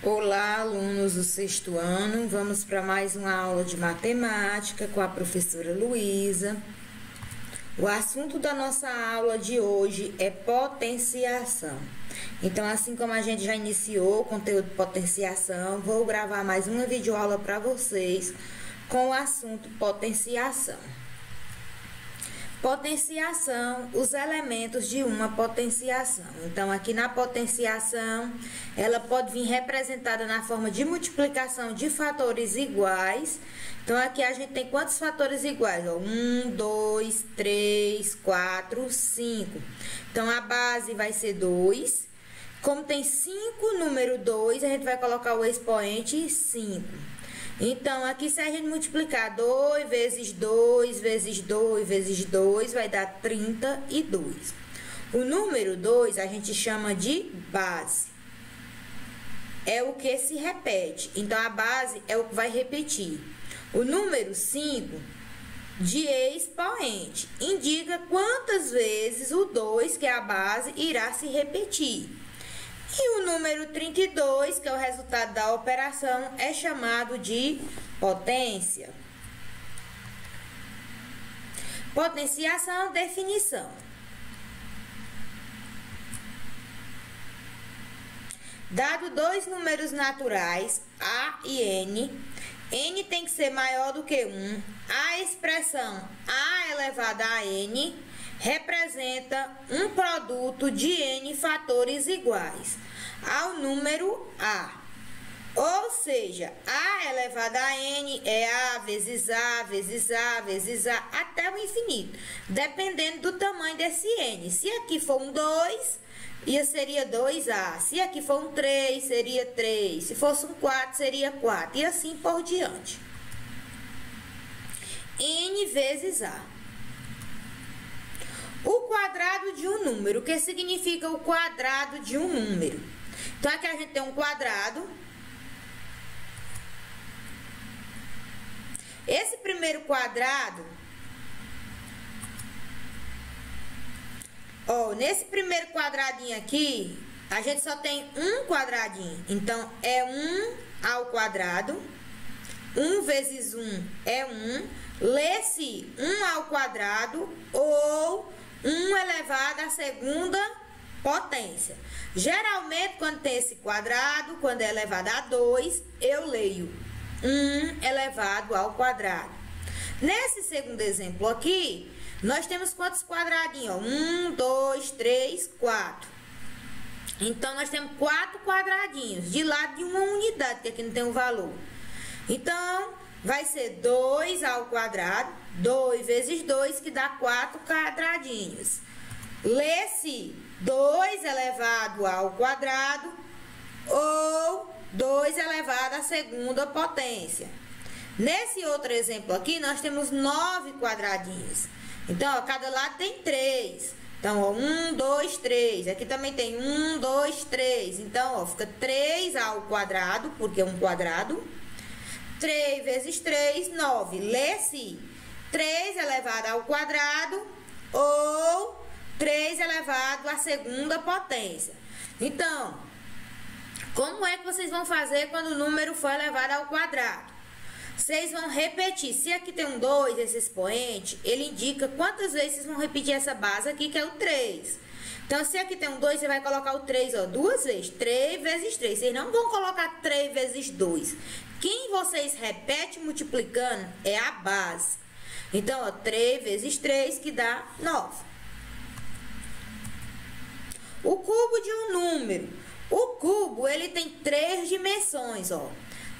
Olá, alunos do sexto ano. Vamos para mais uma aula de matemática com a professora Luísa. O assunto da nossa aula de hoje é potenciação. Então, assim como a gente já iniciou o conteúdo de potenciação, vou gravar mais uma videoaula para vocês com o assunto potenciação. Potenciação, os elementos de uma potenciação. Então, aqui na potenciação, ela pode vir representada na forma de multiplicação de fatores iguais. Então, aqui a gente tem quantos fatores iguais? 1, 2, 3, 4, 5. Então, a base vai ser 2. Como tem 5, número 2, a gente vai colocar o expoente 5. Então, aqui se a gente multiplicar 2 vezes 2 vezes 2 vezes 2, vai dar 32. O número 2 a gente chama de base. É o que se repete. Então, a base é o que vai repetir. O número 5 de expoente indica quantas vezes o 2, que é a base, irá se repetir. E o número 32, que é o resultado da operação, é chamado de potência. Potenciação, definição. Dado dois números naturais, A e N, N tem que ser maior do que 1, a expressão A elevado a N representa um produto de N fatores iguais ao número A. Ou seja, A elevado a N é A vezes A vezes A vezes A até o infinito, dependendo do tamanho desse N. Se aqui for um 2, seria 2A. Se aqui for um 3, seria 3. Se fosse um 4, seria 4. E assim por diante. N vezes A. O quadrado de um número. O que significa o quadrado de um número? Então, aqui a gente tem um quadrado. Esse primeiro quadrado, nesse primeiro quadradinho aqui, a gente só tem um quadradinho. Então, é 1 ao quadrado. 1 vezes 1 é 1. Lê-se 1 ao quadrado ou 1 elevado à segunda potência. Geralmente, quando tem esse quadrado, quando é elevado a 2, eu leio 1 elevado ao quadrado. Nesse segundo exemplo aqui, nós temos quantos quadradinhos? 1, 2, 3, 4. Então, nós temos 4 quadradinhos de lado de uma unidade, que aqui não tem um valor. Então, vai ser 2 ao quadrado, 2 vezes 2, que dá 4 quadradinhos. Lê-se 2 elevado ao quadrado ou 2 elevado à segunda potência. Nesse outro exemplo aqui, nós temos 9 quadradinhos. Então, cada lado tem 3. Então, 1, 2, 3. Aqui também tem 1, 2, 3. Então, fica 3 ao quadrado, porque é um quadrado. 3 vezes 3, 9. Lê-se 3 elevado ao quadrado ou 3 elevado à segunda potência. Então, como é que vocês vão fazer quando o número for elevado ao quadrado? Vocês vão repetir. Se aqui tem um 2, esse expoente, ele indica quantas vezes vocês vão repetir essa base aqui, que é o 3. Então, se aqui tem um 2, você vai colocar o 3, duas vezes. 3 vezes 3. Vocês não vão colocar 3 vezes 2. Quem vocês repetem multiplicando é a base. Então, 3 vezes 3, que dá 9. O cubo de um número. O cubo, ele tem 3 dimensões,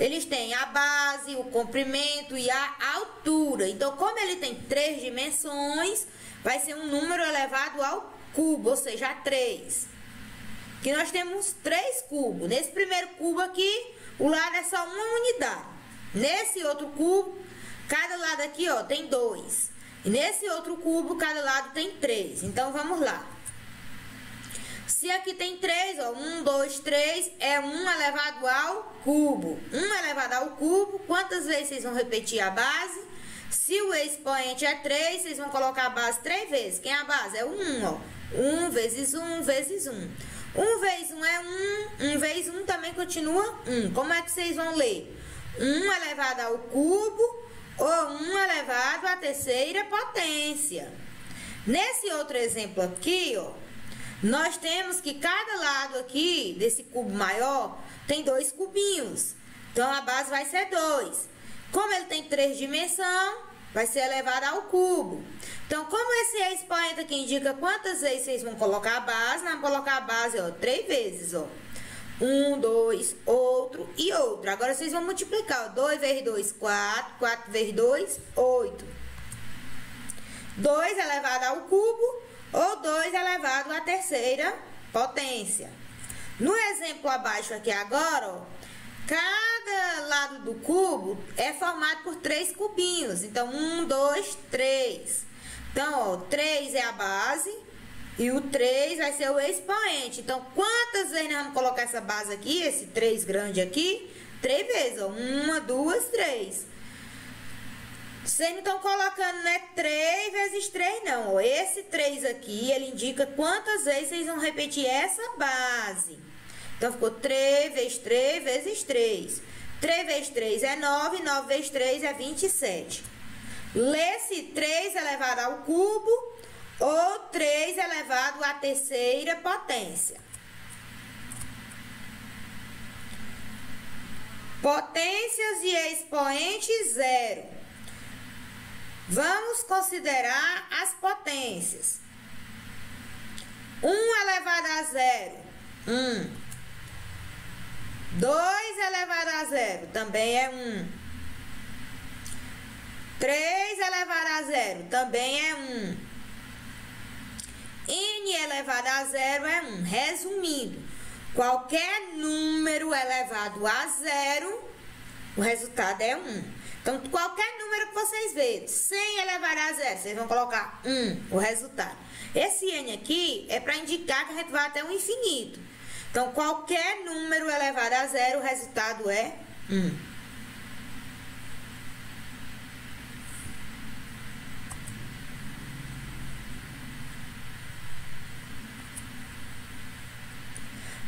Eles têm a base, o comprimento e a altura. Então, como ele tem 3 dimensões, vai ser um número elevado ao cubo, ou seja, a 3. Que nós temos 3 cubos. Nesse primeiro cubo aqui, o lado é só uma unidade. Nesse outro cubo, cada lado aqui, tem 2. E nesse outro cubo, cada lado tem 3. Então, vamos lá. Se aqui tem 3, 1, 2, 3, é 1 elevado ao cubo. 1 elevado ao cubo, quantas vezes vocês vão repetir a base? Se o expoente é 3, vocês vão colocar a base 3 vezes. Quem é a base? É o 1, 1 vezes 1 vezes 1. 1 vezes 1 é 1, 1 vezes 1 também continua 1. Como é que vocês vão ler? 1 elevado ao cubo ou 1 elevado à terceira potência. Nesse outro exemplo aqui, ó, nós temos que cada lado aqui desse cubo maior tem 2 cubinhos. Então, a base vai ser 2. Como ele tem 3 dimensões, vai ser elevado ao cubo. Então, como esse expoente aqui indica quantas vezes vocês vão colocar a base, nós vamos colocar a base, ó, 3 vezes, ó. 1, 2, outro e outro. Agora, vocês vão multiplicar, ó. 2 vezes 2, 4. 4 vezes 2, 8. 2 elevado ao cubo ou 2 elevado à terceira potência. No exemplo abaixo aqui agora, ó, cada lado do cubo é formado por 3 cubinhos. Então, 1, 2, 3. Então, ó, 3 é a base e o 3 vai ser o expoente. Então, quantas vezes nós vamos colocar essa base aqui, esse 3 grande aqui? 3 vezes, ó. 1, 2, 3. Vocês não estão colocando, né, 3 vezes 3, não. Ó. Esse 3 aqui, ele indica quantas vezes vocês vão repetir essa base. Então, ficou 3 vezes 3 vezes 3. 3 vezes 3 é 9, 9 vezes 3 é 27. Lê-se 3 elevado ao cubo ou 3 elevado à terceira potência. Potências e expoentes zero. Vamos considerar as potências. 1 elevado a 0, 1. 2 elevado a 0, também é 1. 3 elevado a 0, também é 1. N elevado a 0 é 1. Resumindo, qualquer número elevado a 0, o resultado é 1. Então, qualquer número que vocês verem, 100 elevado a 0, vocês vão colocar 1, o resultado. Esse N aqui é para indicar que a gente vai até o infinito. Então, qualquer número elevado a 0, o resultado é 1.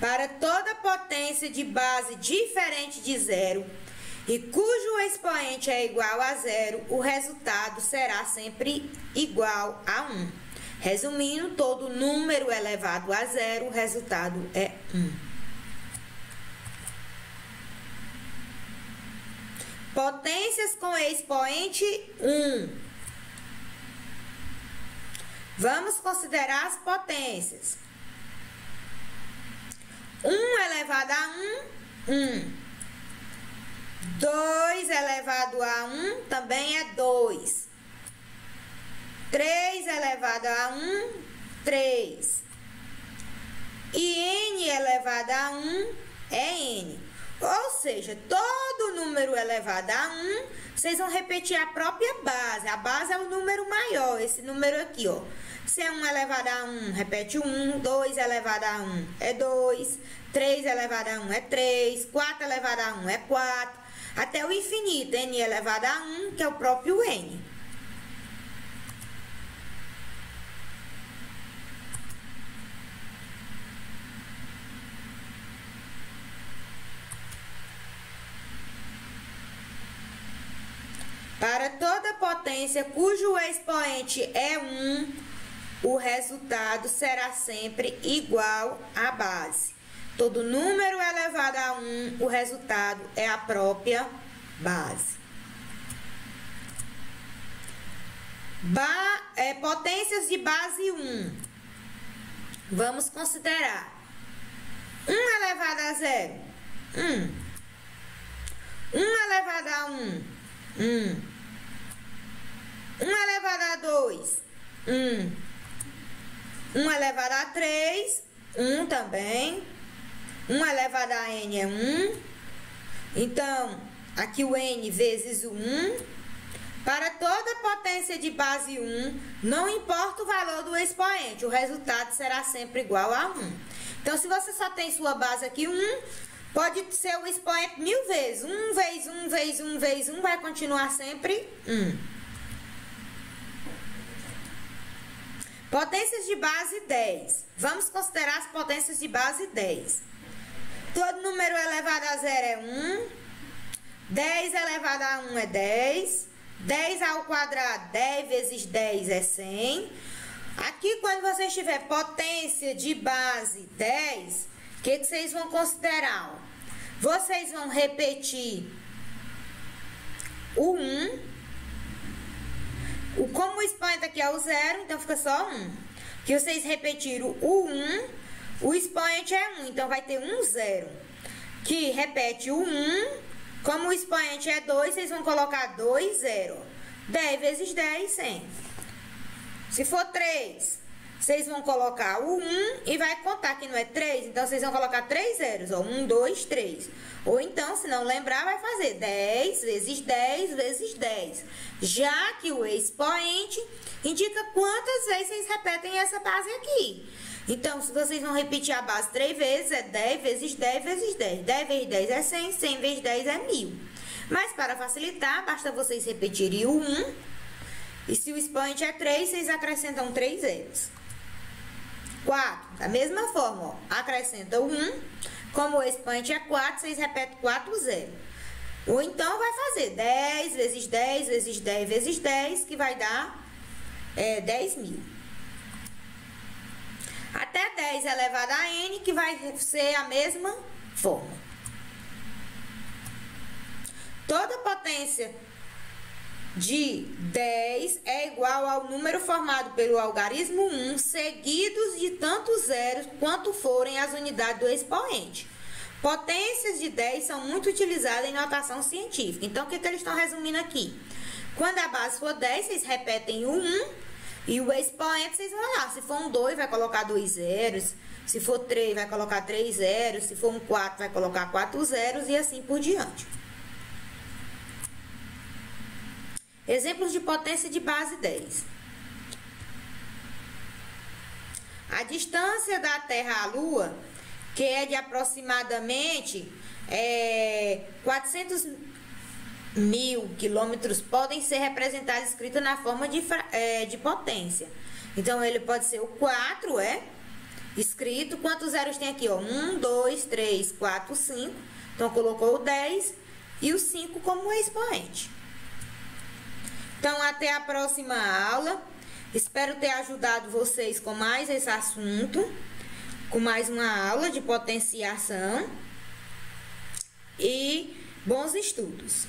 Para toda potência de base diferente de 0 e cujo expoente é igual a 0, o resultado será sempre igual a 1. Resumindo, todo número elevado a 0, o resultado é 1. Potências com expoente 1. Vamos considerar as potências. 1 elevado a 1, 1. 2 elevado a 1 também é 2. 3 elevado a 1, 3. E n elevado a 1 é n. Ou seja, todo número elevado a 1, vocês vão repetir a própria base. A base é o número maior, esse número aqui, ó. Se é 1 elevado a 1, repete o 1. 2 elevado a 1 é 2. 3 elevado a 1 é 3. 4 elevado a 1 é 4. Até o infinito, n elevado a 1, que é o próprio n. Para toda potência cujo expoente é 1, o resultado será sempre igual à base. Todo número elevado a 1, o resultado é a própria base. Potências de base 1. Vamos considerar. 1 elevado a 0, 1. 1 elevado a 1, 1. 1 elevado a 2, 1. 1 elevado a 3, 1 também. 1 elevado a n é 1. Então, aqui o n vezes o 1. Para toda potência de base 1, não importa o valor do expoente, o resultado será sempre igual a 1. Então, se você só tem sua base aqui 1, pode ser o expoente 1000 vezes. 1 vezes 1 vezes 1 vezes 1 vai continuar sempre 1. Potências de base 10. Vamos considerar as potências de base 10. Todo número elevado a 0 é 1. 10 elevado a 1 é 10. 10 ao quadrado, 10 vezes 10 é 100. Aqui, quando vocês tiver potência de base 10, o que vocês vão considerar? Vocês vão repetir o 1. Como o expoente aqui é o 0, então fica só 1. Que vocês repetiram o 1, o expoente é 1, então vai ter 1, 0. Que repete o 1, como o expoente é 2, vocês vão colocar 2, 0. 10 vezes 10, 100. Se for 3, vocês vão colocar o 1 e vai contar que não é 3, então vocês vão colocar 3 zeros, ó, 1, 2, 3. Ou então, se não lembrar, vai fazer 10 vezes 10 vezes 10. Já que o expoente indica quantas vezes vocês repetem essa base aqui. Então, se vocês vão repetir a base 3 vezes, é 10 vezes 10 vezes 10. 10 vezes 10 é 100, 100 vezes 10 é 1000. Mas, para facilitar, basta vocês repetirem o 1. E se o expoente é 3, vocês acrescentam 3 zeros. 4, da mesma forma, ó, acrescenta o 1. Como o expoente é 4, vocês repetem 4 zeros. Ou então, vai fazer 10 vezes 10 vezes 10 vezes 10, que vai dar 10.000. Até 10 elevado a n, que vai ser a mesma forma. Toda potência de 10 é igual ao número formado pelo algarismo 1, seguidos de tantos zeros quanto forem as unidades do expoente. Potências de 10 são muito utilizadas em notação científica. Então, o que eles estão resumindo aqui? Quando a base for 10, vocês repetem o 1 e o expoente vocês vão lá. Se for um 2, vai colocar 2 zeros. Se for 3, vai colocar 3 zeros. Se for um 4, vai colocar 4 zeros e assim por diante. Exemplos de potência de base 10. A distância da Terra à Lua, que é de aproximadamente 400.000 quilômetros, podem ser representados escritos na forma de potência. Então, ele pode ser o 4, escrito. Quantos zeros tem aqui? 1, 2, 3, 4, 5. Então, colocou o 10 e o 5 como expoente. Então, até a próxima aula. Espero ter ajudado vocês com mais esse assunto, com mais uma aula de potenciação. E bons estudos!